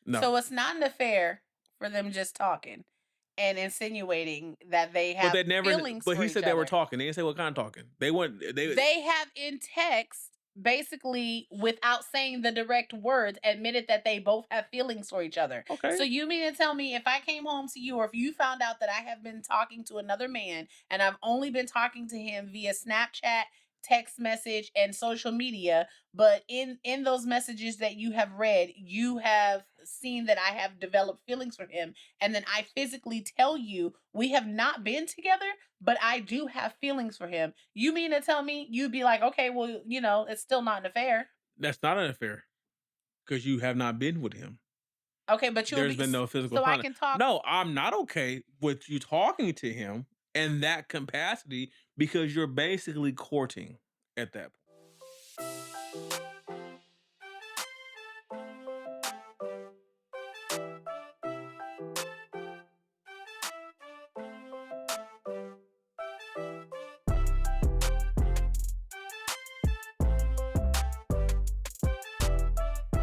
No. So it's not an affair for them just talking and insinuating that they But have they never. feelings But for he each said they were other. talking. They didn't say what kind of talking. They went. They have in text, basically without saying the direct words, admitted that they both have feelings for each other. Okay. So you mean to tell me if I came home to you or if you found out that I have been talking to another man and I've only been talking to him via Snapchat, text message, and social media, but in those messages that you have read, you have seen that I have developed feelings for him, and then I physically tell you we have not been together, but I do have feelings for him. You mean to tell me you'd be like, okay, well, it's still not an affair. That's not an affair because you have not been with him. Okay, but you'll There's be been no physical so I contact. can talk. No, I'm not okay with you talking to him in that capacity because you're basically courting at that point.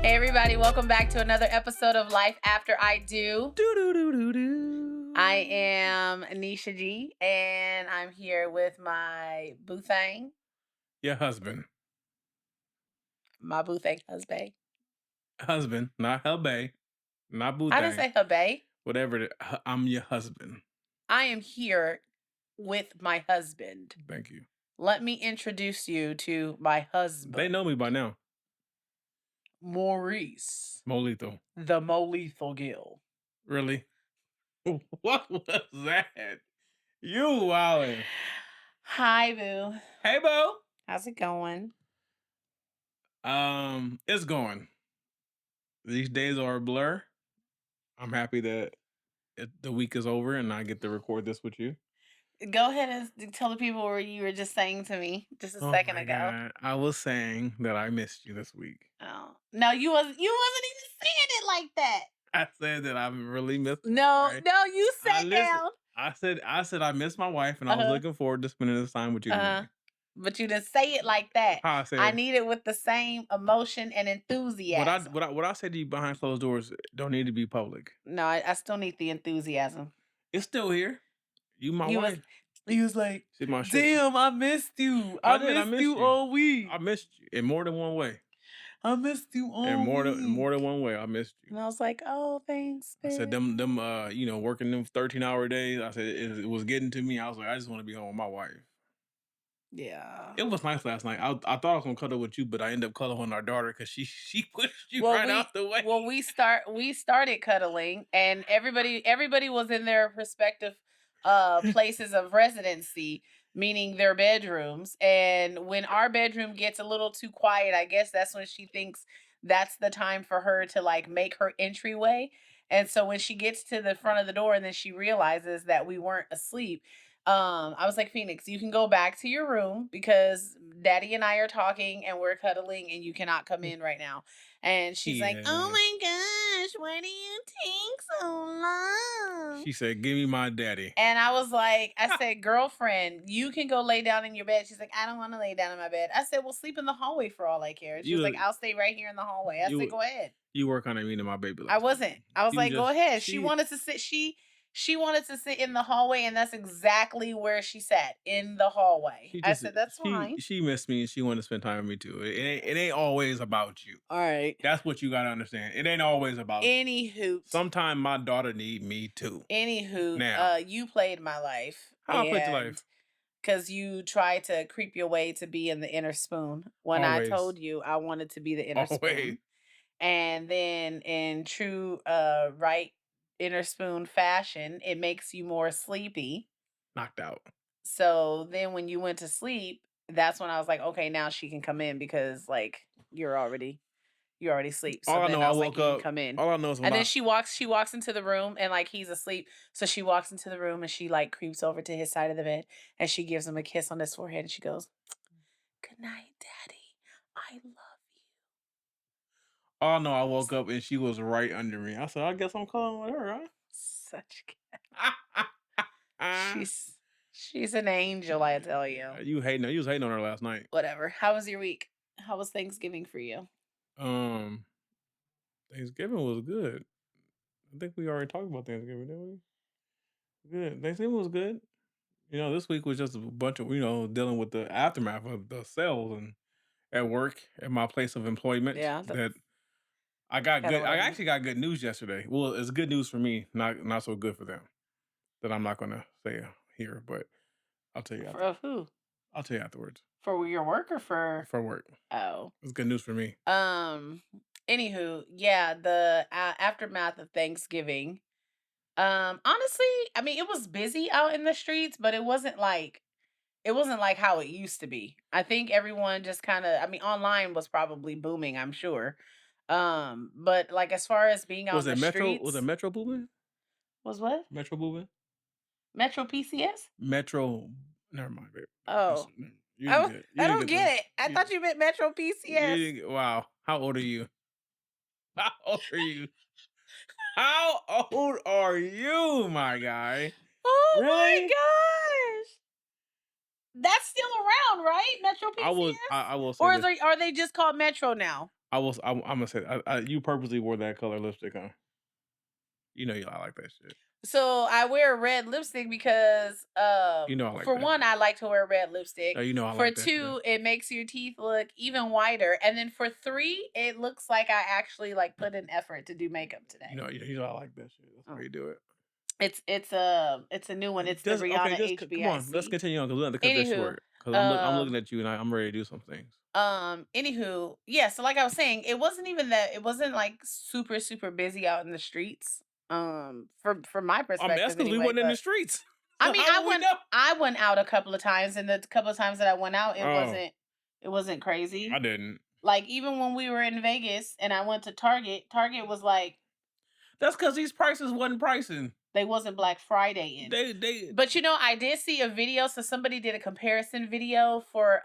Hey everybody, welcome back to another episode of Life After I Do. I am Anisha G, and I'm here with my boo thing, Your husband. my boo thing husband. Husband, not hubby, not boo I didn't thing. say hubby. Whatever. I'm your husband. I am here with my husband. Thank you. Let me introduce you to my husband. They know me by now. Maurice, Molito. the Molethal Gill. Really? What was that? You wildin'. Hi, boo. Hey, Bo. How's it going? It's going. These days are a blur. I'm happy that the week is over and I get to record this with you. Go ahead and tell the people what you were just saying to me just a second ago. God. I was saying that I missed you this week. Oh no, you wasn't even saying it like that. I said that I'm really missed. No, you sat down. I said I miss my wife and I was looking forward to spending this time with you today. But you didn't say it like that. How I said I need it with the same emotion and enthusiasm. What I said to you behind closed doors don't need to be public. No, I still need the enthusiasm. It's still here. You my wife. He was like, See my shit. damn, I missed you. I missed you all week. I missed you in more than one way. I missed you all In more week. than one way, I missed you. And I was like, oh, thanks, babe. I said them working them 13-hour days. I said it was getting to me. I was like, I just want to be home with my wife. Yeah. It was nice last night. I thought I was gonna cuddle with you, but I ended up cuddling with our daughter because she pushed you out the way. Well, we started cuddling, and everybody was in their respective places of residency, meaning their bedrooms. And when our bedroom gets a little too quiet, I guess that's when she thinks that's the time for her to like make her entryway. And so when she gets to the front of the door and then she realizes that we weren't asleep, I was like, Phoenix, you can go back to your room because Daddy and I are talking and we're cuddling and you cannot come in right now. And she's like, oh my gosh, why do you take so long? She said, give me my daddy. And I said, girlfriend, you can go lay down in your bed. She's like, I don't want to lay down in my bed. I said, well, sleep in the hallway for all I care. She was like, I'll stay right here in the hallway. I said, go ahead. You were kind of mean to my baby. I wasn't. I was like, go ahead. She wanted to sit. She wanted to sit in the hallway, and that's exactly where she sat, in the hallway. I said, that's fine. She missed me, and she wanted to spend time with me, too. It ain't always about you. All right. That's what you got to understand. It ain't always about you. Anywho. Sometimes my daughter need me, too. Anywho, now, you played my life. How I played your life? Because you tried to creep your way to be in the inner spoon when I told you I wanted to be the inner spoon. And then in true right inner spoon fashion, it makes you more sleepy. Knocked out. So then when you went to sleep, that's when I was like, okay, now she can come in because like you already asleep. So all I know, I woke up. Come in. All I know is then she walks into the room and like he's asleep. So she walks into the room and she like creeps over to his side of the bed and she gives him a kiss on his forehead and she goes, good night, Daddy. I love you. Oh no, I woke up and she was right under me. I said, I guess I'm calling with her, huh? Such cat. She's an angel, I tell you. You was hating on her last night. Whatever. How was your week? How was Thanksgiving for you? Thanksgiving was good. I think we already talked about Thanksgiving, didn't we? Good. Thanksgiving was good. This week was just a bunch of dealing with the aftermath of the sales and at work at my place of employment. Yeah, That I got gotta good. I love you. actually got good news yesterday. Well, it's good news for me, not so good for them. That I'm not going to say here, but I'll tell you For after. of who? I'll tell you afterwards For your work or for? for work. Oh. It's good news for me. Um. Anywho, yeah, the aftermath of Thanksgiving. Honestly, I mean, it was busy out in the streets, but it wasn't like how it used to be. I think everyone just kind of, I mean, online was probably booming, I'm sure. But like as far as being out Was in the it Metro? Was it streets, Metro booming? was what? Metro booming? Metro PCS? Metro. Never mind, babe. Just Oh, you didn't I, get it. You I didn't don't get the. get it. I You, thought you meant Metro you PCS. didn't get, wow. How old are you? How old are you? How old are you, my guy? Oh my Really? gosh. That's still around, right? Metro I PCS? will say Or this. are they just called Metro now? I'm gonna say you purposely wore that color lipstick, huh? You know I like that shit. So I wear red lipstick because You know I like for that one, shit. I like to wear red lipstick. You know I For like that shit. two, it makes your teeth look even whiter. And then for three, it looks like I actually like put in effort to do makeup today. You know I like that shit. That's why Oh. you do it. It's a new one. It's the Just okay. Rihanna Come on. Let's HBIC. continue on because we have to cut this Anywho, short. Because I'm looking um, at you and I'm ready to do some things. anywho, yeah, so like I was saying, it wasn't like super, super busy out in the streets. From my I mean, that's perspective because we anyway, wasn't in the but streets. I So mean, how would we know? I went out a couple of times, and the couple of times that I went out, Oh, it wasn't I crazy. didn't. Like even when we were in Vegas and I went to Target, Target was like That's because these prices wasn't pricing. they wasn't Black Friday in. They But I did see a video, so somebody did a comparison video for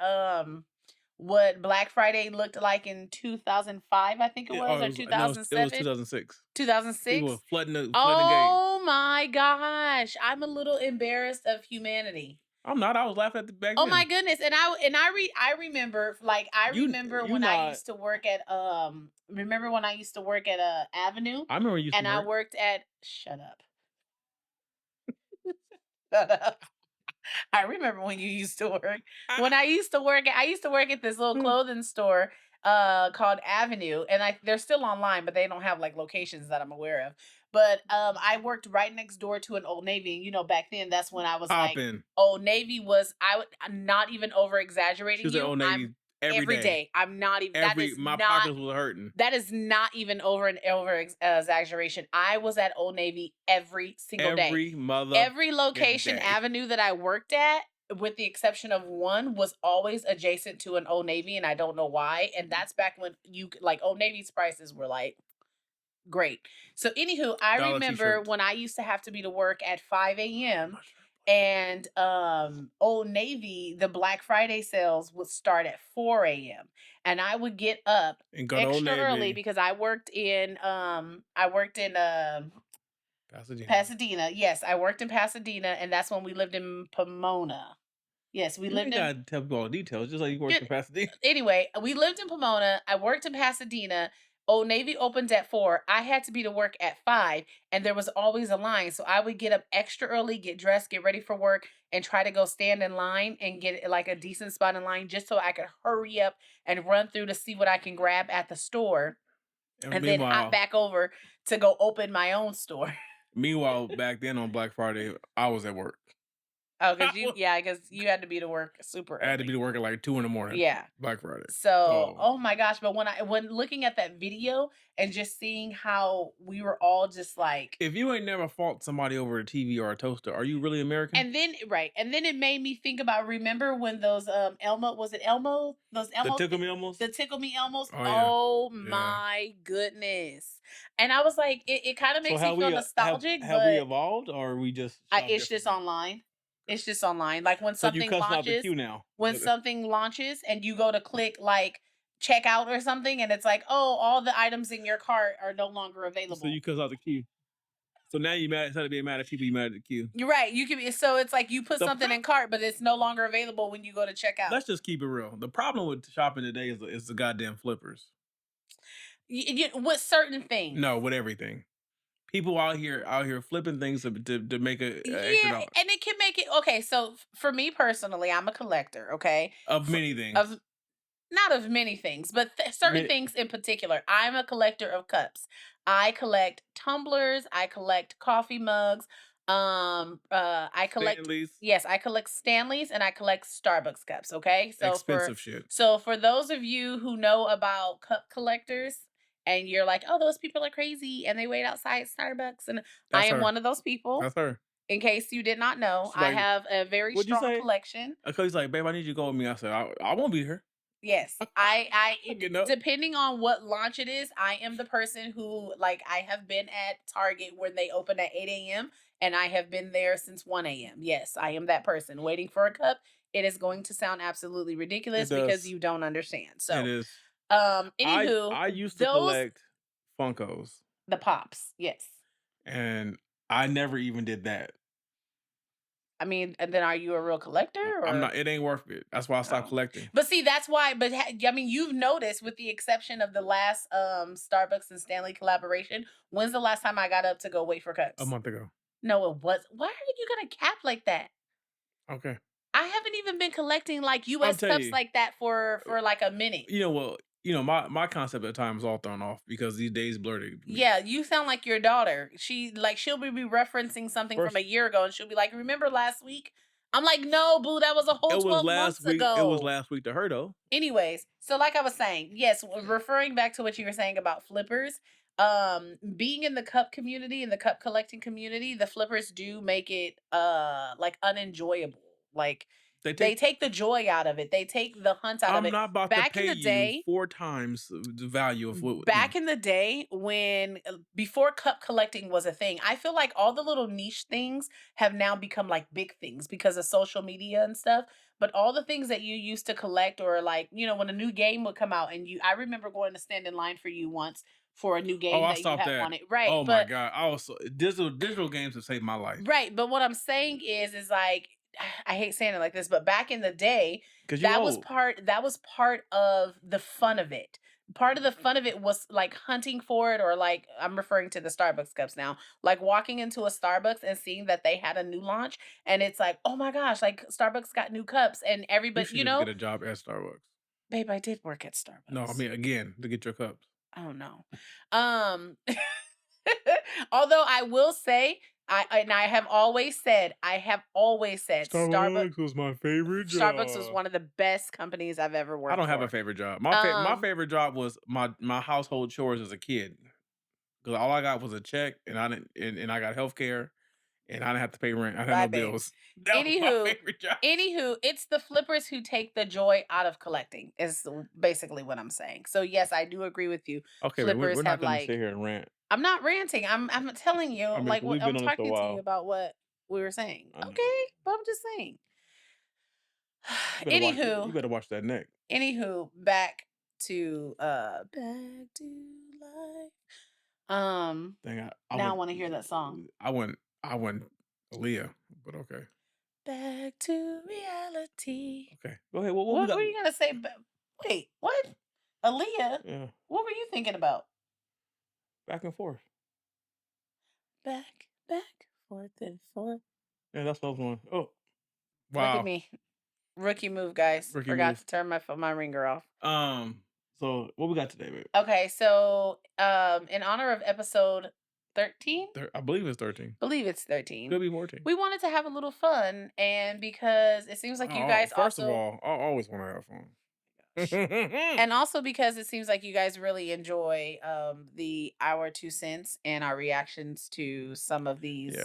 what Black Friday looked like in 2005, I think it was, or it was no, it was 2007, 2006. People were 2006. flooding the gate. Oh my gosh, I'm a little embarrassed of humanity. I'm not. I was laughing at the back Oh my then. goodness, and I remember, like, I remember You when I not. used to work at, remember when I used to work at, Avenue, I remember you used to and I work. worked at shut up. Shut up. I remember when you used to work. When I used to work at this little clothing store called Avenue, and they're still online, but they don't have like locations that I'm aware of. But I worked right next door to an Old Navy, and back then that's when I was like Popping. Old Navy was I'm not even over She exaggerating was at you. Old I'm Navy every every day. day. I'm not even Every my pockets was hurting. that is not even exaggeration. I was at Old Navy every single day. Every mother Every good location day. avenue that I worked at, with the exception of one, was always adjacent to an Old Navy, and I don't know why. And that's back when like Old Navy's prices were like great. So anywho, I Dollar remember t-shirts. when I used to have to be to work at 5 a.m. My shirt. and Old Navy, the Black Friday sales would start at 4 a.m. and I would get up And go to Old extra early Navy. because I worked in Pasadena. Pasadena. Yes, I worked in Pasadena, and that's when we lived in Pomona. Yes, we You lived ain't in. gotta tell people all the details, just like you worked in Good. Pasadena. Anyway, we lived in Pomona. I worked in Pasadena. Old Navy opens at 4. I had to be to work at 5, and there was always a line. So I would get up extra early, get dressed, get ready for work, and try to go stand in line and get like a decent spot in line just so I could hurry up and run through to see what I can grab at the store, And and then hop back over to go open my own store. meanwhile, back then on Black Friday, I was at work. Oh, I because you had to be to work super had to be early. to work at like 2 in the morning, Yeah. Black Friday. So, So oh my gosh, but when looking at that video and just seeing how we were all just like, if you ain't never fought somebody over a TV or a toaster, are you really American? and then right, and then it made me think about, remember when those Elmo, was it Elmo? Those The Elmo tickle me almost? the Tickle Me Elmos. Oh yeah. Oh Yeah. my goodness. And I was like, it kind of So makes me feel nostalgic, have we but evolved or are we just I shop it's just differently? online. It's just online. Like So you cussing out the queue now. when something launches and you go to click like checkout or something, and it's like, oh, all the items in your cart are no longer So available. you cuss out the queue. So now you mad instead of being mad at people, you mad at the queue. You're right. You can be, so it's like you put The something pro- in cart, but it's no longer available when you go to checkout. Let's just keep it real. The problem with shopping today is the goddamn flippers. With certain No, things. with everything. People out here flipping things to make a extra Yeah, dollar and it can make it okay. So for me personally, I'm a collector. Okay, of for, many of things. not of many things, but certain Mi- things in particular. I'm a collector of cups. I collect tumblers. I collect coffee mugs. I collect. Stanleys, Yes, I collect Stanleys and I collect Starbucks cups. Okay, expensive shit. so for those of you who know about cup collectors. And you're like, oh, those people are crazy and they wait outside Starbucks. And I That's am her. one of those people. That's her. In case you did not know, She's I like, have a very "What'd you strong say?" collection. He's like, "Babe, I need you to go with me." I said, "I won't be here. Yes, I'm getting up." depending on what launch it is, I am the person who, like, I have been at Target when they open at 8 a.m. and I have been there since 1 a.m. Yes, I am that person waiting for a cup. It is going to sound absolutely It ridiculous because does. you don't understand. It So, is. anywho, I used to those collect Funkos, the pops. Yes, and I never even did that. I mean, and then are you a real collector I'm or? not. It ain't worth it. That's why I stopped Oh. collecting But see, that's why, but I mean, you've noticed with the exception of the last Starbucks and Stanley collaboration, when's the last time I got up to go wait for a cups? month ago. No, it was. Why are you gonna cap like that? Okay, I haven't even been collecting like I'm US telling cups you. like that for like a minute. Well, my concept at the time was all thrown off because these days blurred to me. Yeah, you sound like your daughter. She'll be referencing something from a First, year ago and she'll be like, "Remember last week?" I'm like, "No, boo, that was a whole 12 months It was ago." last week to her though. Anyways, so like I was saying, yes, referring back to what you were saying about flippers, being in the cup community, in the cup collecting community, the flippers do make it like unenjoyable. Like They they take. take the joy out of it. They take the hunt out of I'm it. not about to Back in pay the you day, 4 times the value of what. No. back in the day when before cup collecting was a thing, I feel like all the little niche things have now become like big things because of social media and stuff. But all the things that you used to collect, or like, when a new game would come out, and I remember going to stand in line for you once for a new Oh, game I that you stopped had that. wanted. Right. Oh my god! I was digital games have saved my life Right, but what I'm saying is like I hate saying it like this, but back in the day, because you old. that was part of the fun of it. Part of the fun of it was like hunting for it, or like I'm referring to the Starbucks cups now. Like walking into a Starbucks and seeing that they had a new launch and it's like, "Oh my gosh, like Starbucks got new cups," and You everybody, should just get a job at Starbucks. babe, I did work at No, I Starbucks. mean again to get your cups. Oh no. Um although I will say I have always said Starbucks was my favorite Starbucks was job. one of the best companies I've ever I worked don't have a for. favorite job. My Um, favorite job was my household chores as a kid because all I got was a check and I got health care and I didn't have to pay rent. I had bye, no babe. bills. That was my Anywho, favorite job. it's the flippers who take the joy out of collecting. Is basically what I'm saying. So yes, I do agree with you. Okay, man, we're Flippers not have gonna sit like here and rant. I'm not ranting. I'm telling you I mean, like 'cause what we've been I'm on this a talking to you while. about what we were saying. I know. Okay, but I'm just saying. You Anywho, better watch that neck. back to life. Um, Dang, now I want to hear that song. I went Aaliyah, but okay. Back to reality. Okay. Go ahead. What we What got? were you gonna say? Wait, what? Aaliyah? Yeah. What were you thinking about? Back and forth. Back, forth and forth. Yeah, that's what I was going. Oh, Look at wow. me, rookie move, guys. Rookie Forgot move. to turn my ringer off. So what we got today, babe? Okay, so in honor of episode 13, I believe it's 13. believe it's 13. Could be 14. We wanted to have a little fun, and because it seems like you Oh, guys first of also all, I always want to have gosh. fun. And also because it seems like you guys really enjoy the our 2 cents and our reactions to Yeah. some of these,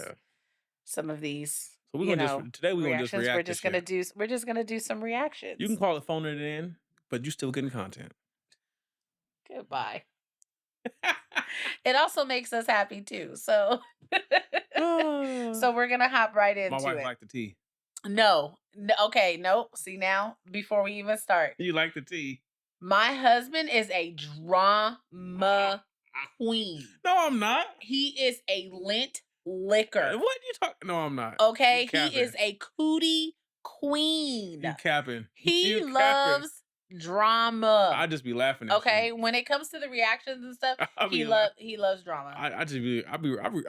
So we're gonna just today we're gonna just reactions. react to shit. We're just gonna do some You can reactions. call it phoning it in, but you still getting content. Goodbye. It also makes us happy too. So Ah. so we're gonna hop right My into wife it. liked the tea. No, okay, nope. See now, before we even start, You like the tea? my husband is a drama queen. No, I'm not. He is a lint liquor. What you talking? No, I'm not. You Okay, he capping. is a cootie queen. You capping. He You capping. loves Drama. I just be laughing and shit. Okay, when it comes to the reactions and stuff, I be laughing. he loves drama. I just be I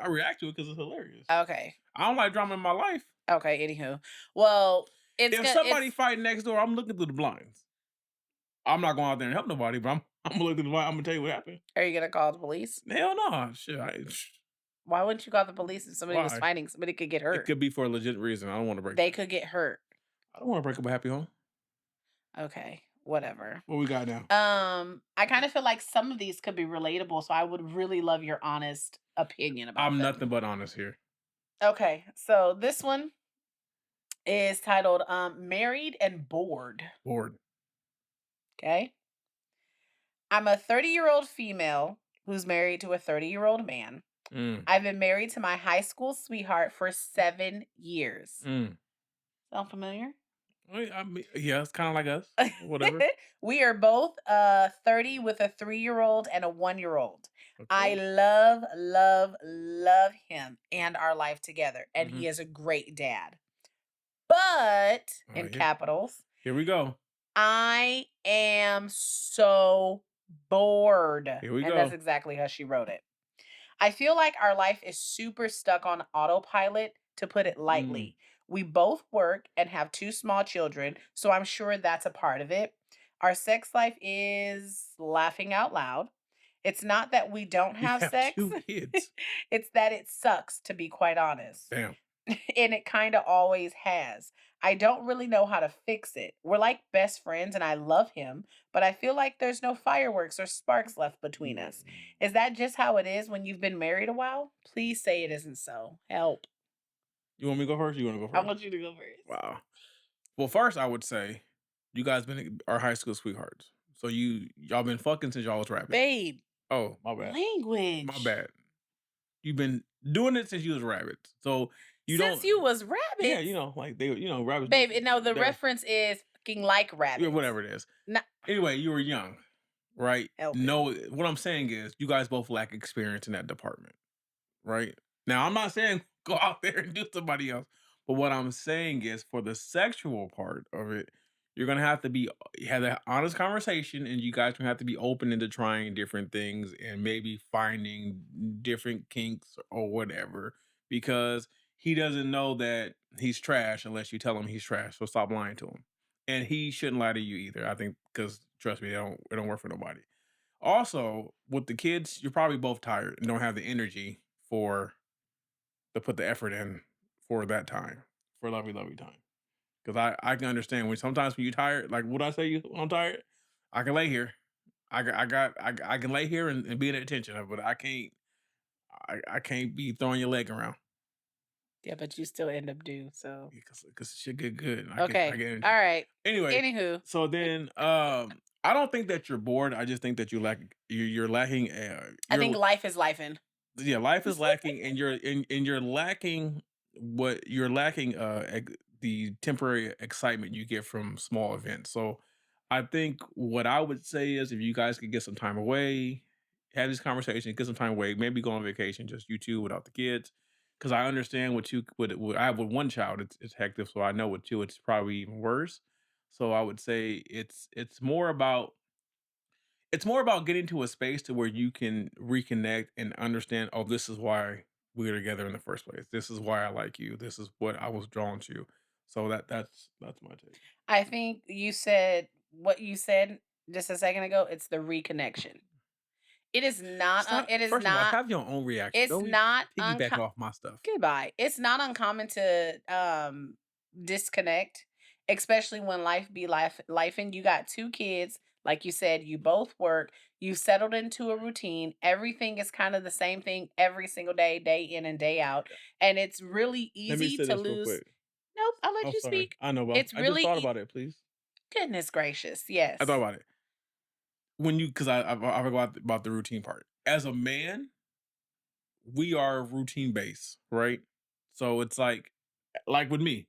react to it because it's hilarious. Okay. I don't like drama in my life. Okay, anywho. Well, If somebody it's fighting next door, I'm looking through the blinds. I'm not going out there and help nobody, but I'm gonna look through the blind. I'm gonna tell you what happened. are you gonna call the police? Hell no, shit. Why wouldn't you call the police if somebody was Why? fighting? Somebody could get It hurt. could be for a legit reason. I don't want to break They that. could get hurt. I don't want to break up a happy home. Okay, whatever. What we got now? I kind of feel like some of these could be relatable, so I would really love your honest opinion about I'm them. nothing but honest here. Okay, so this one is titled Married and Bored. Bored. Okay. I'm a 30-year-old female who's married to a 30-year-old man. Mm, I've been married to my high school sweetheart for 7 years. mm. Sound familiar? I mean, yeah, it's kind of like us. Whatever. We are both 30 with a 3-year-old and a 1-year-old. I Okay. love him and our life together. And Hmm. he is a great dad. But All in right. capitals, Here we go. I am so bored. Here we And that's go. exactly how she wrote it. I feel like our life is super stuck on autopilot, to put it Mm. lightly. We both work and have 2 small children, so I'm sure that's a part of it. Our sex life is laughing out loud. It's not that we don't You have have sex, 2 kids. it's that it sucks, to be quite honest. Damn. And it kind of always has. I don't really know how to fix it. We're like best friends and I love him, but I feel like there's no fireworks or sparks left between Mm. us. Is that just how it is when you've been married a while? Please say it isn't so. Help. You want me to go first? Or you want to go I first? want you to go first. Wow. Well, first I would say you guys been our high school sweethearts. So y'all been fucking since y'all was rabbits. Babe, Oh, my bad. My language. bad. You've been doing it since you was rabbits. So you Since don't. you was Yeah, rabbits. like they, rabbits. Babe, no, the They're reference is fucking like yeah, rabbits. whatever it is. Not Anyway, you were young, right? help it. No, what I'm saying is you guys both lack experience in that department, right? Now, I'm not saying go out there and do somebody else, but what I'm saying is for the sexual part of it, you're gonna have to have that honest conversation, and you guys gonna have to be open into trying different things and maybe finding different kinks or whatever, because he doesn't know that he's trash unless you tell him he's trash. So stop lying to him, and he shouldn't lie to you either. I think because trust me, it don't work for nobody. Also, with the kids, you're probably both tired and don't have the energy for to put the effort in for that time, for lovey time. Because I can understand when sometimes when you're tired, like what I say you when I'm tired, I can lay here. I can lay here and be in attention, but I can't be throwing your leg around Yeah, but you still end up due, so. because shit get good. I Okay. get All energy. right. Anyway, Anywho, so then I don't think that you're bored. I just think that you're lacking I think life is life in. yeah, life is lacking, and you're lacking the temporary excitement you get from small events. So I think what I would say is if you guys could get some time away, have this conversation, get some time away, maybe go on vacation, just you two without the kids. Because I understand what I have with one child, it's hectic. So I know with two, it's probably even worse. So I would say it's more about getting to a space to where you can reconnect and understand, oh, this is why we're together in the first place. This is why I like you. This is what I was drawn to. So that's my take. I think you said what you said just a second ago. It's the reconnection. It is not. Stop. It is First of all, not. have your own reaction. It's Don't be not piggyback off my stuff. goodbye. It's not uncommon to disconnect, especially when life and you got 2 kids. Like you said, you both work. You settled into a routine. Everything is kind of the same thing every single day, day in and day out, and it's really Let me easy say to this real lose. quick. Nope, I'll let Oh, you sorry. speak. I know, but It's I just really thought about it. Please, goodness gracious. I thought Yes. about it when you because I forgot about the routine part. As a man, we are routine based, right? So it's like with me,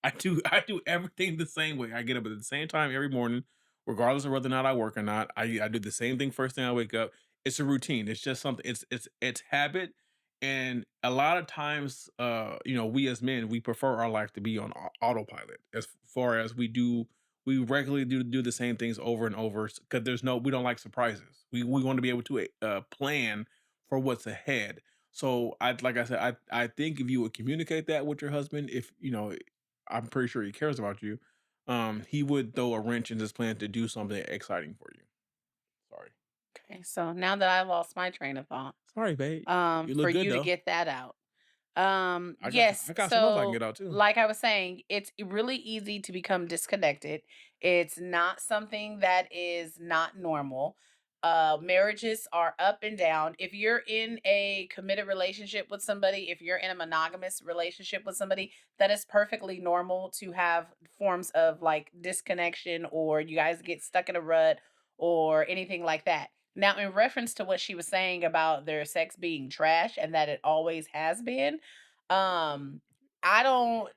I do everything the same way. I get up at the same time every morning, regardless of whether or not I work or not. I do the same thing first thing I wake up. It's a routine. It's just something. It's habit, and a lot of times, we as men we prefer our life to be on autopilot. As far as we We regularly do the same things over and over because there's no we don't like surprises. We want to be able to plan for what's ahead. So I like I said, I think if you would communicate that with your husband, if you know, I'm pretty sure he cares about you. He would throw a wrench in his plan to do something exciting for you. Sorry, Okay, so now that I lost my train of thought, sorry, babe. You for look good you to though. get that out. I Yes. got some else I can So, get out too. like I was saying, it's really easy to become disconnected. It's not something that is not normal. Marriages are up and down. If you're in a committed relationship with somebody, if you're in a monogamous relationship with somebody, that is perfectly normal to have forms of like disconnection, or you guys get stuck in a rut or anything like that. Now, in reference to what she was saying about their sex being trash and that it always has been, um, I don't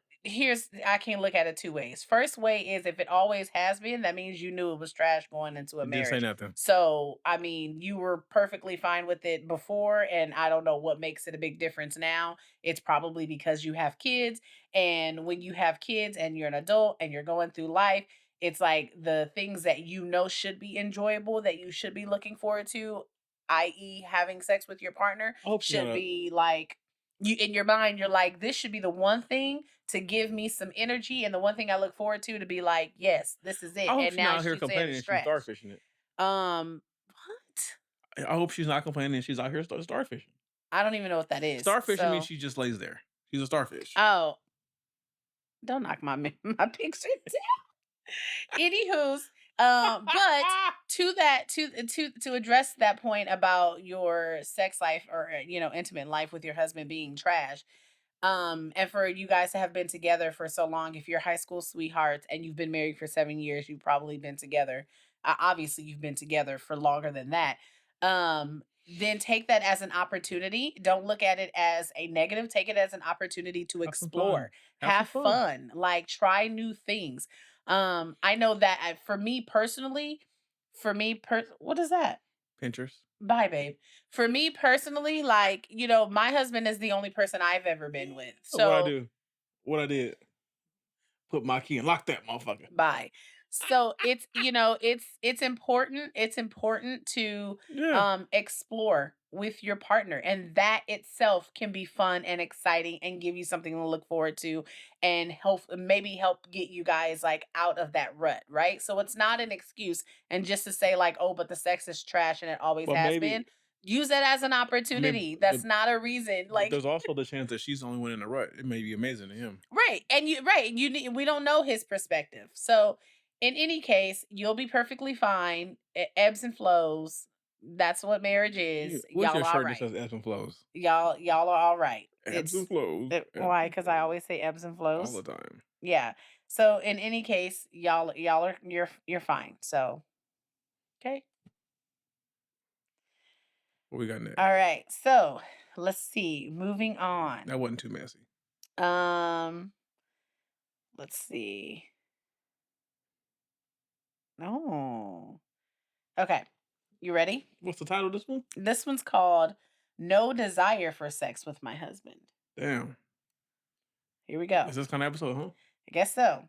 I can look at it two ways. First way is if it always has been, that means you knew it was trash going into a It didn't say marriage. nothing. So, I mean, you were perfectly fine with it before, and I don't know what makes it a big difference now. It's probably because you have kids, and when you have kids and you're an adult and you're going through life, it's like the things that you know should be enjoyable, that you should be looking forward to, i.e., having sex with your partner, I hope she's not should a. be like you in your mind, you're like, this should be the one thing to give me some energy and the one thing I look forward to be like, yes, this is I it. hope And she's now not out here she's saying complaining it's and she's trash. starfishing it. What? I hope she's not complaining and she's out here starfishing. I don't even know what that is. Starfishing means So, she just lays there. She's a starfish. oh, don't knock my my picture Anywho's, but to that, to address that point about your sex life or intimate life with your husband being trash, and for you guys to have been together for so long, if you're high school sweethearts and you've been married for 7 years, you've probably been together. Obviously, you've been together for longer than that. Then take that as an opportunity. Don't look at it as a negative. Take it as an opportunity to Have some fun. explore, Have some have fun. fun, like try new things. I know that for me personally, what is that? Pinchers. Bye, babe. For me personally, like, my husband is the only person I've ever been with. What I So, do? What I did? Put my key and lock that motherfucker. bye. So it's important to Yeah. explore with your partner, and that itself can be fun and exciting and give you something to look forward to and help get you guys like out of that rut, right? So it's not an excuse, and just to say like, oh, but the sex is trash and it always But has maybe been. Use that as an I mean, opportunity. That's not a reason. but Like, there's also the chance that she's the only one in the rut. It may be amazing to him. we don't know his perspective. So in any case, you'll be perfectly fine. It ebbs and flows. That's what marriage is. Where's Y'all your all shirt that right. says ebbs and flows? Y'all are all right. Ebbs and flows. Ebbs Why? and Because I flows. always say ebbs and All the flows. time. Yeah. So in any case, y'all are you're fine. So okay. What we got next? All right. So let's see. Moving on. That wasn't too messy. Um, let's see. No. Okay. You ready? What's the title of this one? This one's called No Desire for Sex with My Husband. Damn. Here we go. Is this kind of episode, huh? I guess so.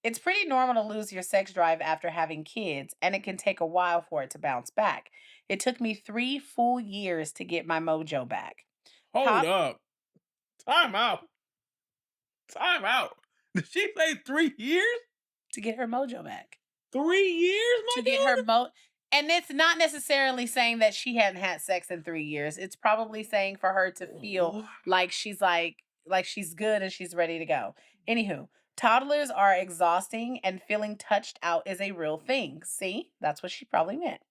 It's pretty normal to lose your sex drive after having kids, and it can take a while for it to bounce back. It took me 3 full years to get my mojo back. Hold Top up. Time out. Time out. Did she say 3 years? to get her mojo back. 3 years, my To get her dude? mo And it's not necessarily saying that she hadn't had sex in 3 years. It's probably saying for her to feel Wha- like she's good and she's ready to go. Anywho, toddlers are exhausting and feeling touched out is a real thing. See? That's what she probably meant.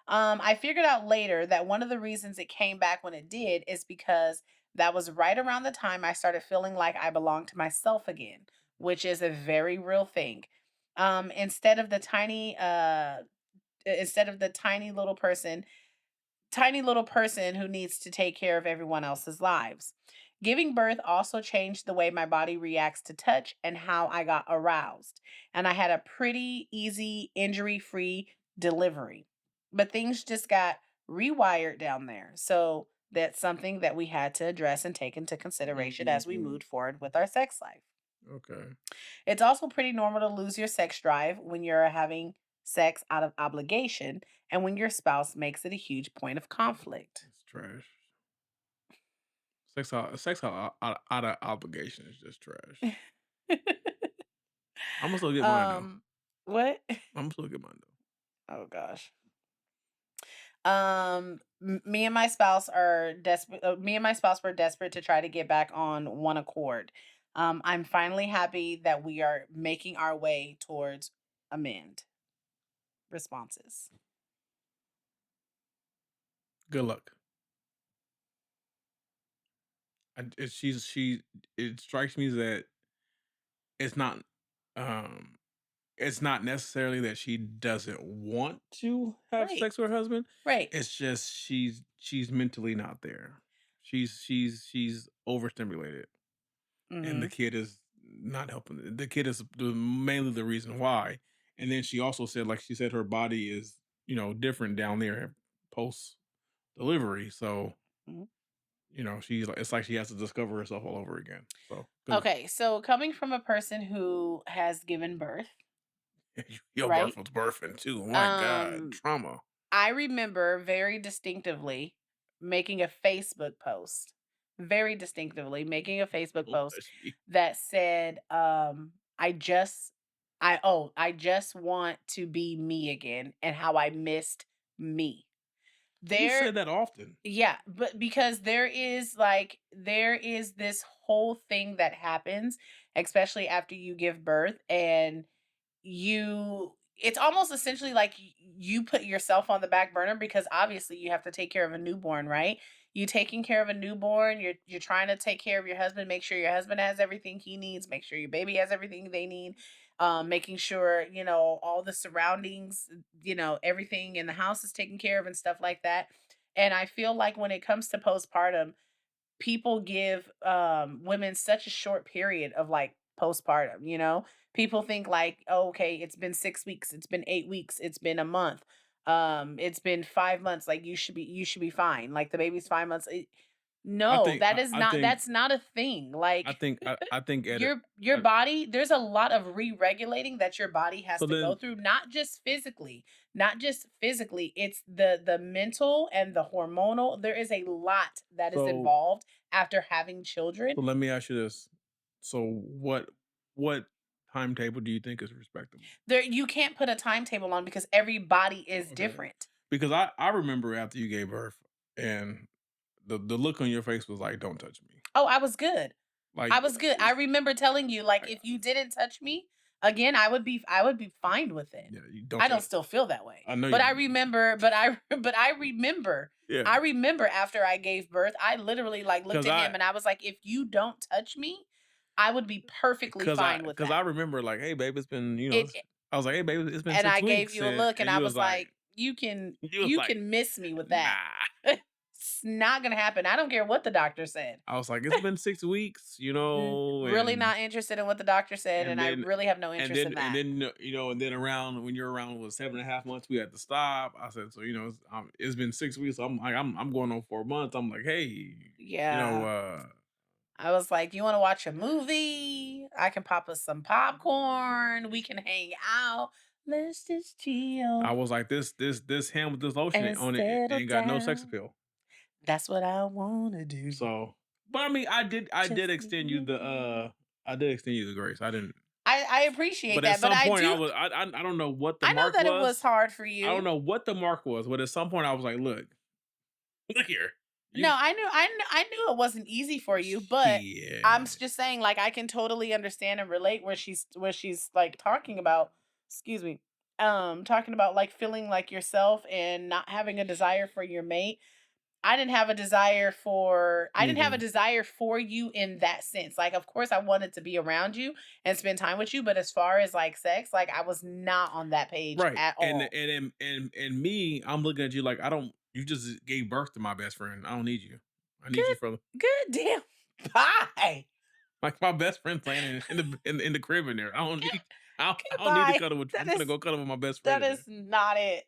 I figured out later that one of the reasons it came back when it did is because that was right around the time I started feeling like I belonged to myself again, which is a very real thing. Um, instead of the tiny uh instead of the tiny little person who needs to take care of everyone else's lives. Giving birth also changed the way my body reacts to touch and how I got aroused. And I had a pretty easy, injury free delivery. But things just got rewired down there. So that's something that we had to address and take into consideration as we Mm-mm-mm. moved forward with our sex life. Okay. It's also pretty normal to lose your sex drive when you're having sex out of obligation and when your spouse makes it a huge point of conflict. It's trash. Sex out of obligation is just trash. I'm gonna still get mine though. um, what? I'm gonna still get mine though. Oh gosh. Me and my spouse are desperate. Me and my spouse were desperate to try to get back on one accord. I'm finally happy that we are making our way towards amend responses. Good luck. She. It strikes me that it's not. Um, it's not necessarily that she doesn't want to have Right. sex with her husband. Right. It's just she's mentally not there. She's overstimulated, and the Hmm. kid is not helping. The kid is mainly the reason why. And then she also said, like she said, her body is different down there post delivery. So she's like, it's like she has to discover herself all over again. So good luck. Okay, so coming from a person who has given birth, Your birth right? was birthing too. Oh my God, Um, trauma. I remember very distinctively making a Facebook post, very distinctively making a Facebook Don't post touch me. that said, I just want to be me again and how I missed me. You There said that often. Yeah, but because there is this whole thing that happens, especially after you give birth, and it's almost essentially like you put yourself on the back burner because obviously you have to take care of a newborn, right? You taking care of a newborn, you're trying to take care of your husband, make sure your husband has everything he needs, make sure your baby has everything they need, making sure, all the surroundings, everything in the house is taken care of and stuff like that. And I feel like when it comes to postpartum, people give women such a short period of like postpartum. People think like, oh, okay, it's been 6 weeks, it's been 8 weeks, it's been a month, it's been 5 months, like you should be fine, like the baby's 5 months. I No, think that I, is I not think that's not a thing, I like think I think at it. your body, there's a lot of re-regulating that your body has So to go then through, not just physically, it's the mental and the hormonal. There is a lot that is so involved after having children. so let me ask you this. So what timetable do you think is respectable? There, you can't put a timetable on because every body is Okay. different. Because I remember after you gave birth and the look on your face was like, "Don't touch me." Oh, I was good. Like, I was good. I remember telling you, like, if you didn't touch me again, I would be fine with it. yeah, you don't I touch. don't still feel that way. I know But you I don't. remember, Yeah, I remember after I gave birth, I literally like looked because at him and I was like, if you don't touch me, I would be perfectly fine with because I that. remember like, "Hey, babe, it's been It I was like, "Hey, babe, it's been and I 6 gave weeks," you a look and and I you was was like, like, you can you was you like, can miss me with that. "Nah." It's not gonna happen. I don't care what the doctor said. I was like, "It's been 6 weeks," Really not interested in what the doctor said, and and I then really have no and interest then in and that. then and then around when you're around was 7.5 months, we had to stop. I said, so it's been 6 weeks. So I'm like, I'm going on 4 months. I'm like, hey, you know, Yeah. uh, I was like, "You wanna watch a movie? I can pop us some popcorn, we can hang out. Let's just I chill was like, this hand with this lotion and on it, it settle ain't got no sex down. appeal. That's what I wanna do. So, but I mean, I did Just extend you me the and you." grace. I didn't, I appreciate but at that, but some point I don't know what the I know mark that it was was. hard for I don't you. know what the mark was, but at some point I was like, look here, No, you I knew it wasn't easy for you, but shit. just saying, like, I can totally understand and relate where she's like talking about, excuse me, talking about like feeling like yourself and not having a desire for your mate. I Me didn't have a either. desire for you in that sense. Like, of course, I wanted to be around you and spend time with you, but as far as like sex, like I was not on that page Right. at And all. me, I'm looking at you like I don't you just gave birth to my best friend. I don't need you. I need you Good, for good damn. Bye. like my best friend playing in the crib in there. I don't need to Goodbye. cuddle with you. That I'm gonna is go cuddle with my best friend that in is there. not it.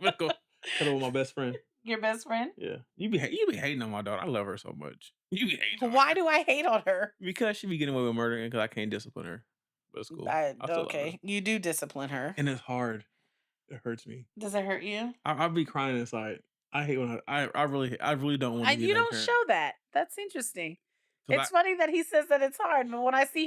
I'm gonna go cuddle with my best friend. Your best friend? Yeah, you be hating on my daughter. I love her so much. You be hating on Why her do I hate on her? because she be getting away with murder because I can't discipline her. But it's cool. I I still love her, okay. You do discipline her. and it's hard. It hurts me. Does it hurt you? I'll be crying inside. I hate when I really don't want to be You that don't parent show that. That's interesting. because It's funny that he says that it's hard, but when I see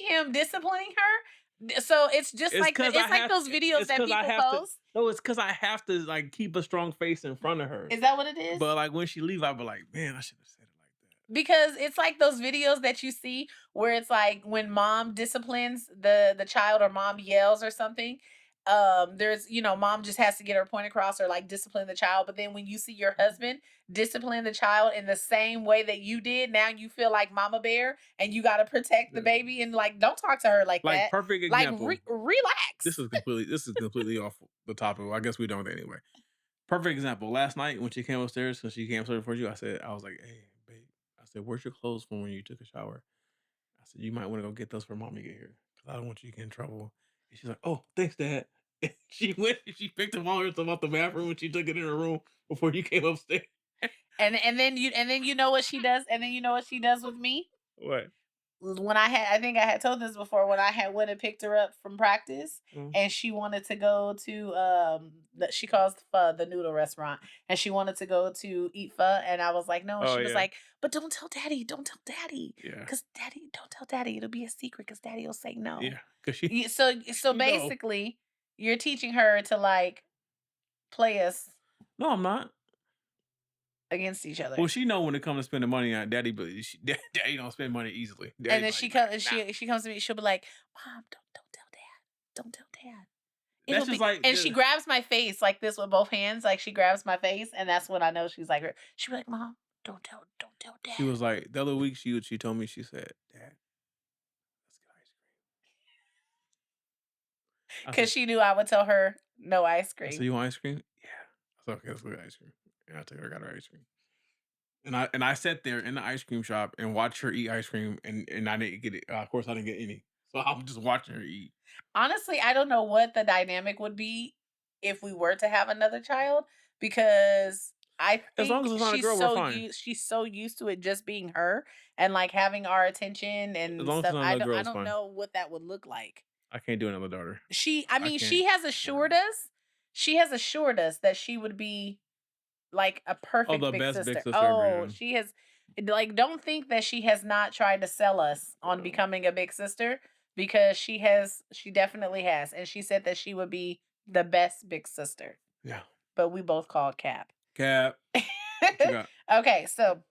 him disciplining her, so it's just it's like because I it's like have those videos it's that because I people have to. post. No, it's because I have to like keep a strong face in front of her. Is that what it is? But like when she leave, I'll be like, man, I should have said it like that. Because it's like those videos that you see where it's like when mom disciplines the child or mom yells or something. There's mom just has to get her point across or like discipline the child, but then when you see your husband discipline the child in the same way that you did, now you feel like mama bear and you got to protect the Yeah. baby and like don't talk to her like Like that. perfect Like example. relax. This is completely off the topic. Well, I guess we don't anyway. Perfect example. Last night when she came upstairs, because she came upstairs before you, I was like, hey, babe. I said, where's your clothes from when you took a shower? I said, you might want to go get those for mommy to get here. Because I don't want you to get in trouble. And she's like, oh, thanks, Dad. And she went and she picked them all her stuff out the bathroom and she took it in her room before you came upstairs. And then you know what she does, and then you know what she does with me? What? When I think I had told this before, when I had went and picked her up from practice Mm. and she wanted to go to she calls pho the noodle restaurant, and she wanted to go to eat pho, and I was like no, and Oh, she was yeah. like, but don't tell daddy, Yeah. because daddy, don't tell daddy, it'll be a secret because daddy will say no. Yeah. Because she, So she know. basically you're teaching her to like play us No, I'm not. against each Well, other. she know when it comes to spending money on daddy, but daddy don't spend money easily. And Daddy then like, nah, nah. she comes to me, she'll be like, mom, don't tell dad, don't tell dad. That's It'll just be, like and she grabs my face like this with both hands, like she grabs my face, and that's when I know she's like, she'll be like, "Mom, don't tell she Dad," was like the other week she told me she said, Dad, let's get ice cream. I because said she knew I would tell her no ice I said cream. you want ice cream? Yeah. I said okay, let's go get ice cream. And I took her got her ice cream. And I sat there in the ice cream shop and watched her eat ice cream and I didn't get it. Of course I didn't get any. So I'm just watching her eat. Honestly, I don't know what the dynamic would be if we were to have another child, because I As long think as it's not a girl, we're fine. she's so used to it just being her and like having our attention As and long as it's stuff. not I another don't girl, I it's don't fine. know what that would look like. I can't do another daughter. I I mean, can't. she has assured us that she would be like a Oh, perfect the big best big sister. sister ever. Oh, Yeah. she has, like, don't think that she has not tried to sell us on becoming a big sister, because she definitely has. And she said that she would be the best big sister. Yeah. But we both called Cap. Cap. What you got? Okay, so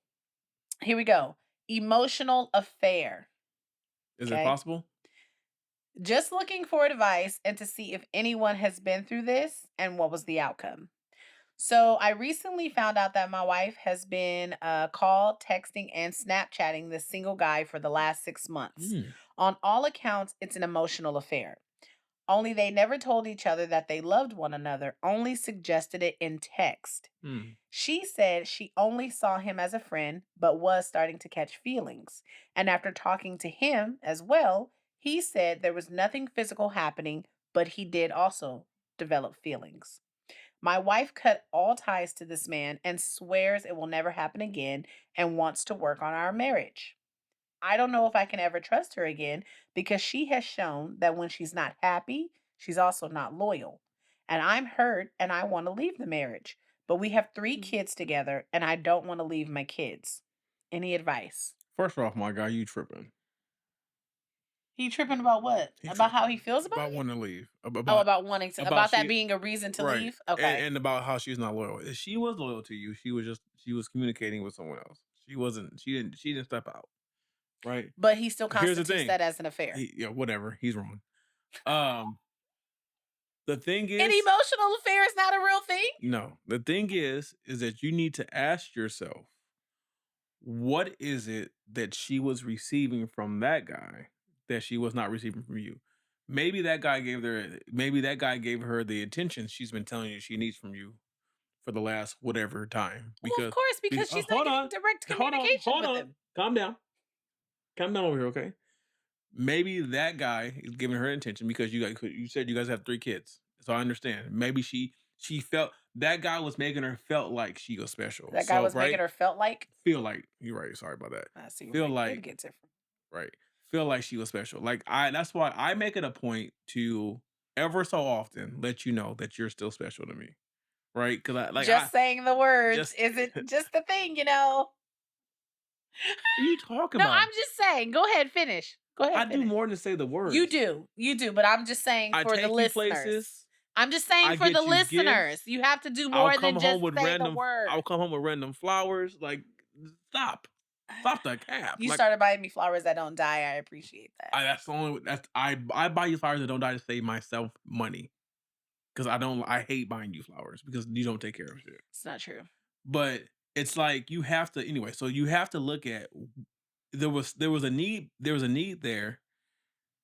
here we go. Emotional affair. Is it Okay. possible? Just looking for advice and to see if anyone has been through this and what was the outcome. So I recently found out that my wife has been call, texting, and Snapchatting this single guy for the last 6 months. Mm, On all accounts, it's an emotional affair. Only they never told each other that they loved one another, only suggested it in text. mm, She said she only saw him as a friend, but was starting to catch feelings. And after talking to him as well, he said there was nothing physical happening, but he did also develop feelings. My wife cut all ties to this man and swears it will never happen again and wants to work on our marriage. I don't know if I can ever trust her again, because she has shown that when she's not happy, she's also not loyal. And I'm hurt and I want to leave the marriage. But we have 3 kids together and I don't want to leave my kids. Any advice? First off, my guy, you tripping. He tripping about what? He About how he tripping feels about about it? wanting to leave. Oh, about wanting to, About about that she being a reason to right. leave? Okay. And about how she's not loyal. If she was loyal to you, she was communicating with someone else. She didn't step out. Right? But he still Here's the constitutes thing. that as an affair. Yeah, whatever. He's wrong. Um, the thing An is, emotional affair is not a real thing? no. The thing is that you need to ask yourself, what is it that she was receiving from that guy that she was not receiving from you? Maybe that guy gave her the attention she's been telling you she needs from you for the last whatever time. Well, of course, because she's not getting direct communication Hold with on. him. Calm down over here, okay? Maybe that guy is giving her attention because you said you guys have 3 kids. So I understand. Maybe she felt that guy was making her felt like she was special. That guy So, was making right? her felt like. Feel like you're right. Sorry about that. I see where Feel my kid like gets it from. right. Feel like she was special. Like that's why I make it a point to ever so often let you know that you're still special to me. Right? Because I Just saying the words just isn't just the thing, you know. what are you talking No, about? I'm just saying. Go ahead, finish. Go I ahead, do finish. more than say the You words. do. You do, but I'm just saying I for the take you listeners. places. I'm just saying I for the get you listeners. gifts. You have to do I'll more come than home just with say the random. word. I'll come home with random flowers. Like, stop, stop the cap. You Like, started buying me flowers that don't die. I appreciate that. that's the only. That's I buy you flowers that don't die to save myself money because I don't. I hate buying you flowers because you don't take care of shit. It's not true. But it's like you have to anyway. So you have to look at there was a need there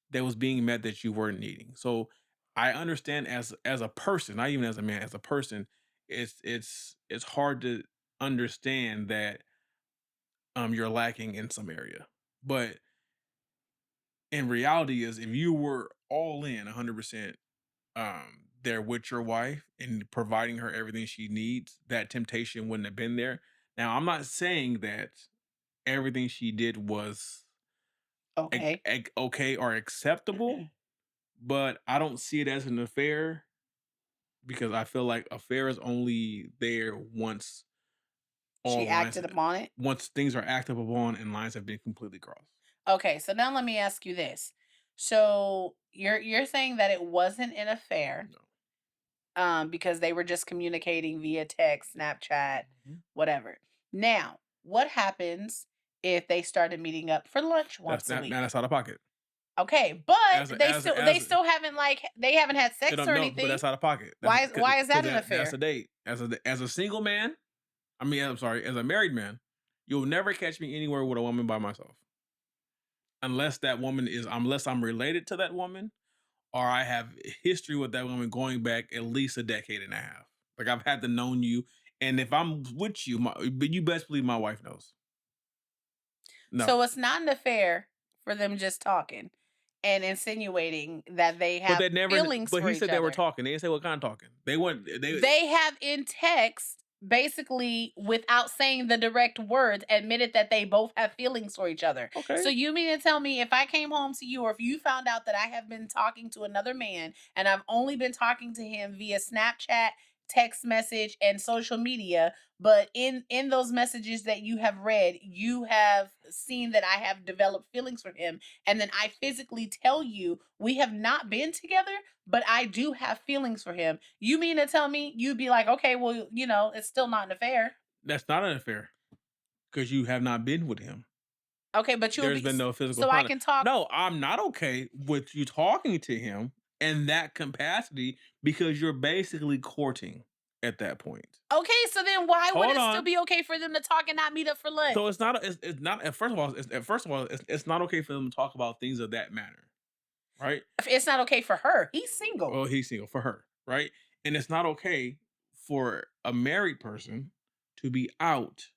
that was being met that you weren't needing. So I understand as a person, not even as a man, as a person, it's hard to understand that you're lacking in some area. But in reality is if you were all in 100% there with your wife and providing her everything she needs, that temptation wouldn't have been there. Now, I'm not saying that everything she did was Okay. okay or acceptable, but I don't see it as an affair because I feel like affair is only there all She lines acted upon it. once things are acted upon and lines have been completely crossed. Okay, so now let me ask you this. So you're saying that it wasn't an affair, No. because they were just communicating via text, Snapchat, Mhm. whatever. Now, what happens if they started meeting up for lunch That's once a not now week? that's out of pocket. Okay, but As a they as a still they as still haven't they haven't had They sex don't or know, but anything. that's out of pocket. That's Why is because that an that's a affair? date. As a single man, I mean, I'm sorry, as a married man, you'll never catch me anywhere with a woman by myself, unless I'm related to that woman or I have history with that woman going back at least a decade and a half. Like I've had to known you, and if I'm with you, but you best believe my wife knows. No, So it's not an affair for them just talking and insinuating that they but have they never. feelings But for he each said they were other. talking. They didn't say what kind of talking. They weren't. They They have in text, basically without saying the direct words, admitted that they both have feelings for each other. So okay. you mean to tell me if I came home to you or if you found out that I have been talking to another man and I've only been talking to him via Snapchat, text message and social media, but in those messages that you have read, you have seen that I have developed feelings for him, and then I physically tell you we have not been together, but I do have feelings for him. You mean to tell me you'd be like, okay, well, it's still not an affair. That's not an affair because you have not been with him. Okay, but you would There's be been no physical so I contact. can talk. No, I'm not okay with you talking to him in that capacity because you're basically courting at that point. Okay, so then why would Hold it still on. be okay for them to talk and not meet up for lunch? So it's not first of all it's not okay for them to talk about things of that manner, right? If it's not okay for her. He's single. Well, he's single for her, right? And it's not okay for a married person to be out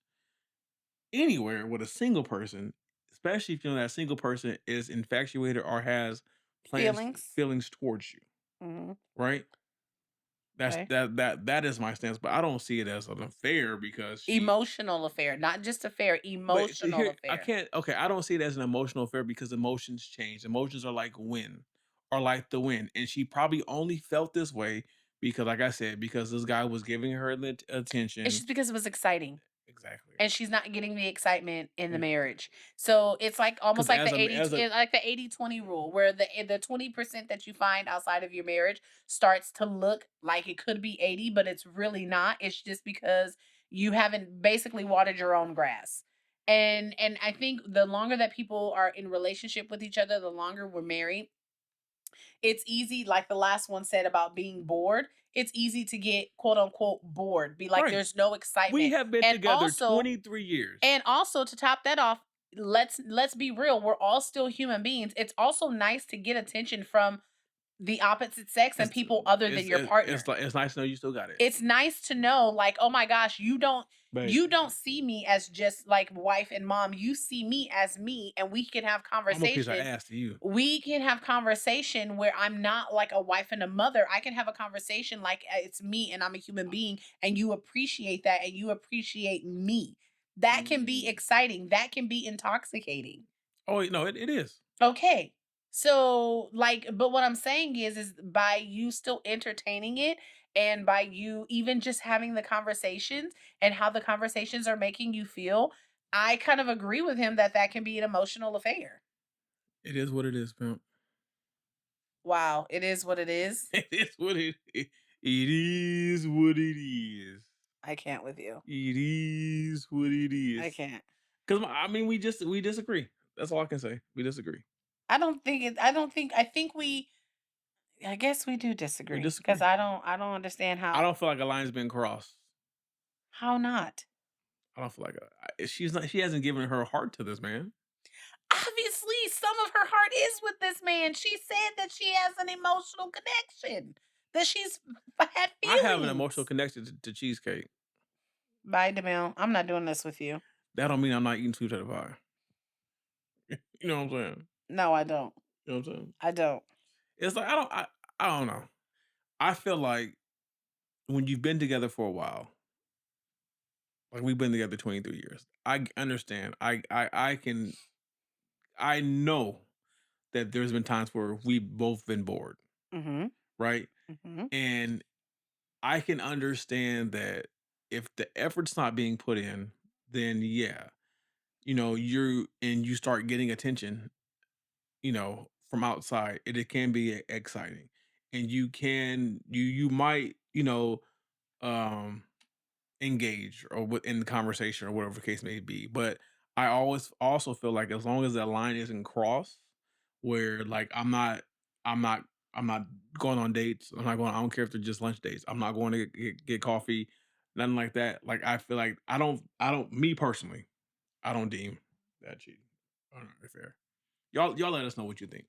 anywhere with a single person, especially if you know that single person is infatuated or has plans Feelings. feelings towards you, Mhm. right? Okay. That is my stance, but I don't see it as an affair because she. Emotional affair, not just affair, But emotional here, I affair. can't. Okay, I don't see it as an emotional affair because emotions change. Emotions are like wind, or like the wind, and she probably only felt this way because, like I said, because this guy was giving her the It's attention. just because it was exciting. Exactly. And she's not getting the excitement in the marriage. So it's like almost Because like as a 80-20 rule where the 20% that you find outside of your marriage starts to look like it could be 80, but it's really not. It's just because you haven't basically watered your own grass. And I think the longer that people are in relationship with each other, the longer we're married, it's easy, like the last one said about being bored. It's easy to get quote unquote bored, be like, right, there's no we excitement. have been And together also, 23 years. and also to top that off, let's be real, we're all still human beings. It's also nice to get attention from the opposite sex and It's people other than your it's partner. like it's nice to know you still got it. It's nice to know, like, oh my gosh, you don't. You don't Basically. see me as just like wife and mom. You see me as me, and we can have I'm gonna kiss her conversation. ass to you. We can have conversation where I'm not like a wife and a mother. I can have a conversation like it's me and I'm a human being, and you appreciate that, and you appreciate me. That can be Mm. exciting. That can be intoxicating. Oh, no, it is. Okay. So, like, but what I'm saying is by you still entertaining it and by you even just having the conversations and how the conversations are making you feel, I kind of agree with him that that can be an emotional affair. It is what it is, pimp. Wow, it is what it is. It is what it is what it is. I can't with you. It is what it I is. can't. Because I mean, we disagree. That's all I can say. We disagree. I don't think I think we I guess we do We disagree because disagree. I don't understand I how don't feel like a line's been crossed. not. I don't feel like she's not. She hasn't given her heart to this man. Obviously, some of her heart is with this man. She said that she has an emotional connection, that had I have an emotional feelings. connection to cheesecake. Bye, Demille. I'm not doing this with you. That don't mean I'm not eating sweet potato pie. You know what I'm saying? No, I don't. You know what I'm saying? I don't. It's like I don't know. I feel like when you've been together for a while, like we've been together 23 years. I understand. I know that there's been times where we've both been bored, Mm-hmm. right? Mm-hmm. And I can understand that if the effort's not being put in, then yeah, you start getting attention, from outside, it can be exciting. And you might, um engage or in the conversation or whatever the case may be. But I always also feel like as long as that line isn't crossed, where like I'm not, I'm not going on dates. I'm not going. I don't care if they're just lunch dates. I'm not going to get coffee, nothing like that. Like I feel like I don't. Me personally, I don't deem that cheating. I don't know, fair. Y'all let us know what you think.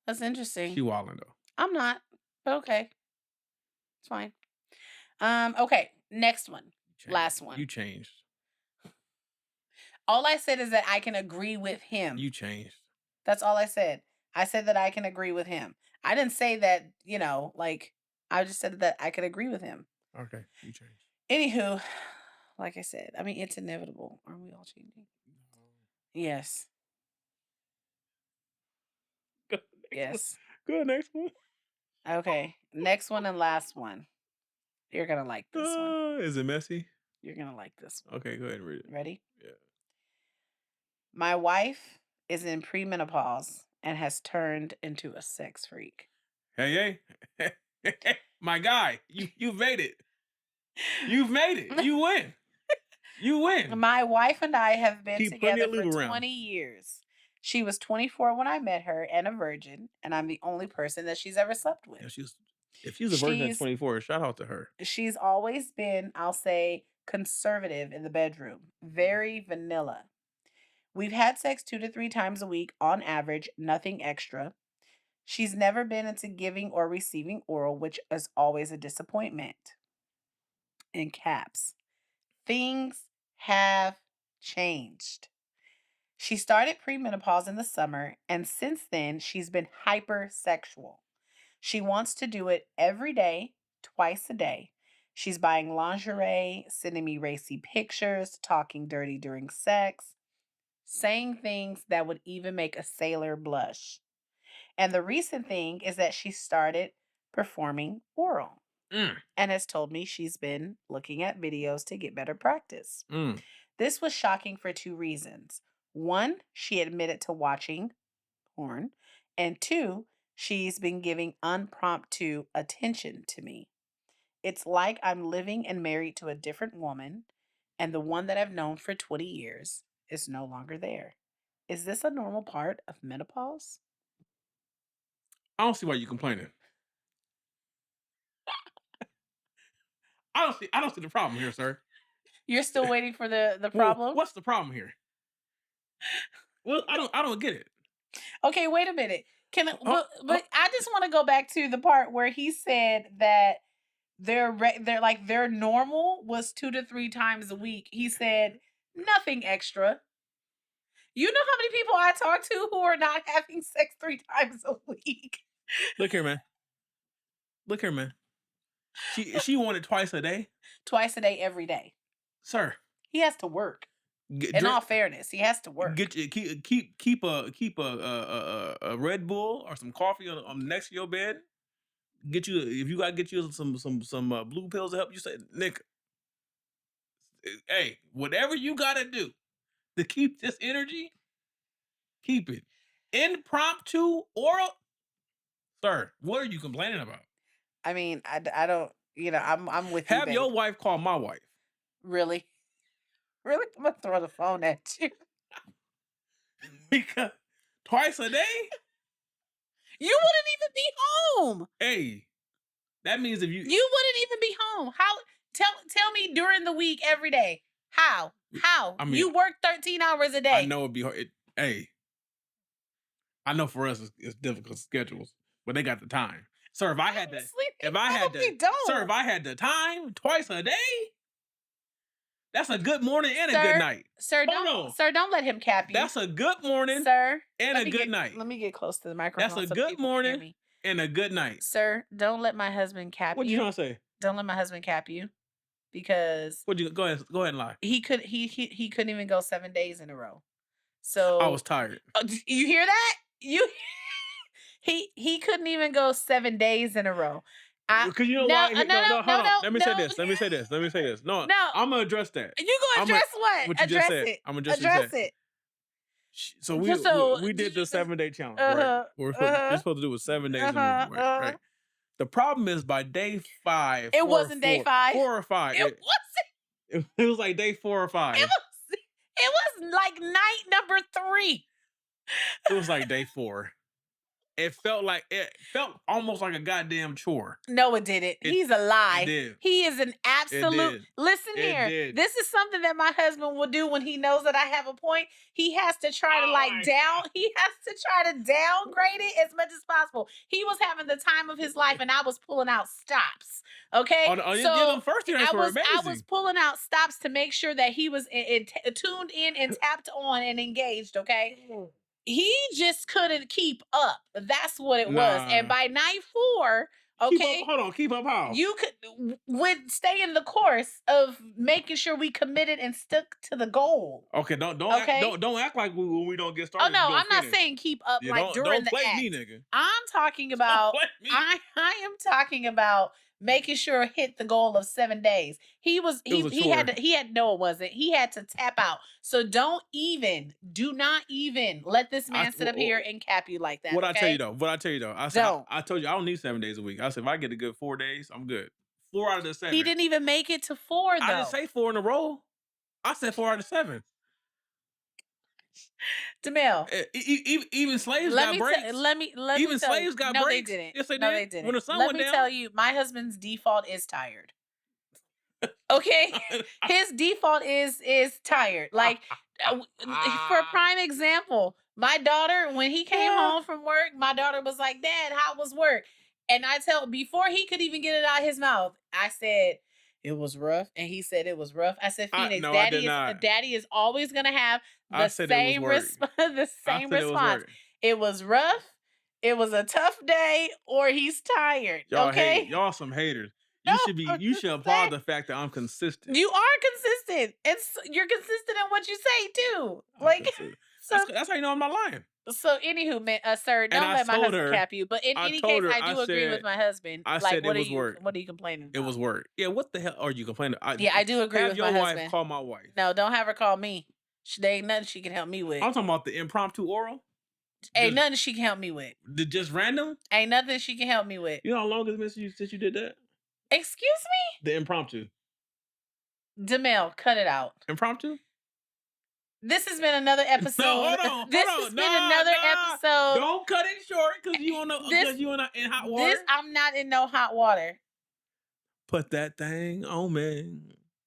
That's She interesting. wilding though. I'm not, but okay. It's fine. Okay. Next one. You changed. Last one. You changed. All I said is that I can agree with him. You changed. That's all I said. I said that I can agree with him. I didn't say that, like, I just said that I could agree with him. Okay, you changed. Anywho, like I said, I mean, it's inevitable. Aren't we all changing? Yes. Go next one. Yes. Go next one. Okay. Next one and last one. You're going to like this one. Is it messy? You're going to like this one. Okay, go ahead and read it. Ready? Yeah. My wife is in premenopause and has turned into a sex freak. Hey, hey. My guy, you've made it. You've made it. You win. You win. My wife and I have been Keep plenty together of for lube around. 20 years. She was 24 when I met her and a virgin, and I'm the only person that she's ever slept with. Yeah, if she's a virgin at She's 24, shout out to her. she's always been, I'll say, conservative in the bedroom, very vanilla. We've had sex 2 to 3 times a week on average, nothing extra. She's never been into giving or receiving oral, which is always a disappointment. In caps, things have changed. She started premenopause in the summer, and since then, she's been hypersexual. She wants to do it every day, twice a day. She's buying lingerie, sending me racy pictures, talking dirty during sex, saying things that would even make a sailor blush. And the recent thing is that she started performing oral Mm, and has told me she's been looking at videos to get better practice. mm, This was shocking for two reasons. One, she admitted to watching porn, and two, she's been giving unpromptu attention to me. It's like I'm living and married to a different woman, and the one that I've known for 20 years is no longer there. Is this a normal part of menopause? I don't see why you complaining. I don't see the problem here, sir. You're still waiting for the Well, problem? what's the problem here? Well, I don't get it. Okay, wait a minute. Can I, Oh, but oh, I just want to go back to the part where he said that They're like their normal was 2 to 3 times a week. He said nothing extra. You know how many people I talk to who are not having sex 3 times a week? Look here, man. Look here, man. She wanted twice a day, Twice a day, every day. sir. He has to work. Get In drink. all fairness, he has to work. Get you keep a Red Bull or some coffee on next to your bed. Get you if you gotta get you some blue pills to help you say, Nick. Hey, whatever you gotta do to keep this energy, keep it. Impromptu oral, sir. What are you complaining about? I mean, I don't. I'm with you, Have babe. your wife call my wife Really, really. I'm gonna throw the phone at you. because twice a day. You wouldn't even be home. Hey, that means if you, You wouldn't even be home. How? Tell me during the week every day. How? How? I mean, You work 13 hours a day. I know it'd be hard. Hey, I know for us it's difficult schedules, but they got the time. Sir, if I had to, Honestly, they if I had probably to, don't. sir, if I had the time twice a day, that's a good morning and a good Sir, night. Sir, Hold on. sir, don't let him cap you. That's a good morning Sir, and a good night. Let me get close to the microphone. That's a so good people can hear morning me. and a good night. Sir, don't let my husband cap What you you. trying to say? Don't let my husband cap you, because What you go ahead and lie. he couldn't even go 7 days in a row. I So was tired. you hear that? You he couldn't even go 7 days in a row. Because you know no, why? no, No, no, hold on. no, Let me no. say this. Let me say this. Let me say this. No, No. I'm gonna address that. You gonna address what? What you Address just said. it. I'm gonna address Address what you said. it. So we did the 7-day challenge, right? We're supposed to do it 7 days in a row, right? The problem is by day 5, It wasn't day 5. 4 or 5. It wasn't. It was like day 4 or 5. It was like night number 3. It was like day 4. It felt almost like a goddamn chore. No, it didn't. He's a lie. It did. He is an absolute. Listen It here. did. This is something that my husband will do when he knows that I have a point. He has to try to He has to try to downgrade it as much as possible. He was having the time of his life, and I was pulling out stops. Okay, The first year were amazing. I was pulling out stops to make sure that he was tuned in and tapped on and engaged. Okay. He just couldn't keep up. That's what it was. And by night 4, okay, keep up how? You would stay in the course of making sure we committed and stuck to the goal. Okay, don't act like when we don't get Oh started. no, I'm not saying keep up during the play act. me, nigga. I'm talking about I am talking about making sure hit the goal of 7 days. He had no, it wasn't. He had to tap out. So do not even let this man sit up here and cap you like that. What I tell you though? I said I told you I don't need 7 days a week. I said if I get a good 4 days, I'm good. 4 out of the 7. He didn't even make it to 4 though. I didn't say 4 in a row. I said 4 out of 7. Demel, even slaves got breaks. Even slaves got breaks. No, they didn't. Yes, they did. No, they didn't. When the sun Let went me down. tell you, my husband's default is tired. Okay, his default is tired. Like for a prime example, my daughter, when he came home from work, my daughter was like, "Dad, how was work?" And before he could even get it out of his mouth, I said, "It was rough," and he said it was rough. I said, "Phoenix, Daddy is always gonna have the same response. It was rough. It was a tough day, or he's tired." Okay, y'all some haters. You should applaud the fact that I'm consistent. You are consistent. You're consistent in what you say too. Like so that's how you know I'm not lying. So anywho, sir, don't let my husband cap you. But in any case, I do agree with my husband. I said what it was work. What are you complaining about? It was work. Yeah, what the hell are you complaining about? Yeah, I do agree with my husband. Have your wife call my wife. No, don't have her call me. There ain't nothing she can help me with. I'm talking about the impromptu oral. Ain't nothing she can help me with. Just random? Ain't nothing she can help me with. You know how long it's been since you did that? Excuse me? The impromptu. Demel, cut it out. Impromptu? This has been another episode. No, hold on. This has been another episode. Don't cut it short because you in hot water. I'm not in no hot water. Put that thing on me.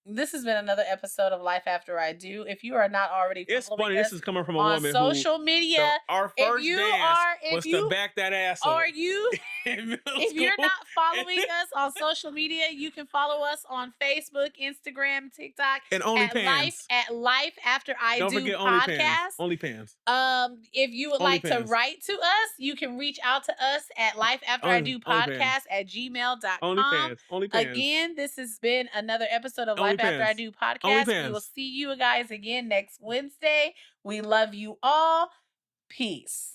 This has been another episode of Life After I Do. If you are not already it's funny. This is coming from a on woman social media. Our first dance was to back that ass up. Are you? in middle If you're school. not following us on social media, you can follow us on Facebook, Instagram, TikTok And OnlyPans. at Life After I Don't Do forget OnlyPans. podcast. OnlyPans. If you would like to OnlyPans. write to us, you can reach out to us at Life After I Do OnlyPans. podcast at gmail.com. OnlyPans. OnlyPans. Again, this has been another episode of Life After I OnlyPans. Do podcast. We will OnlyPans. see you guys again next Wednesday. We love you all. Peace.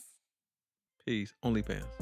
Peace. OnlyPans.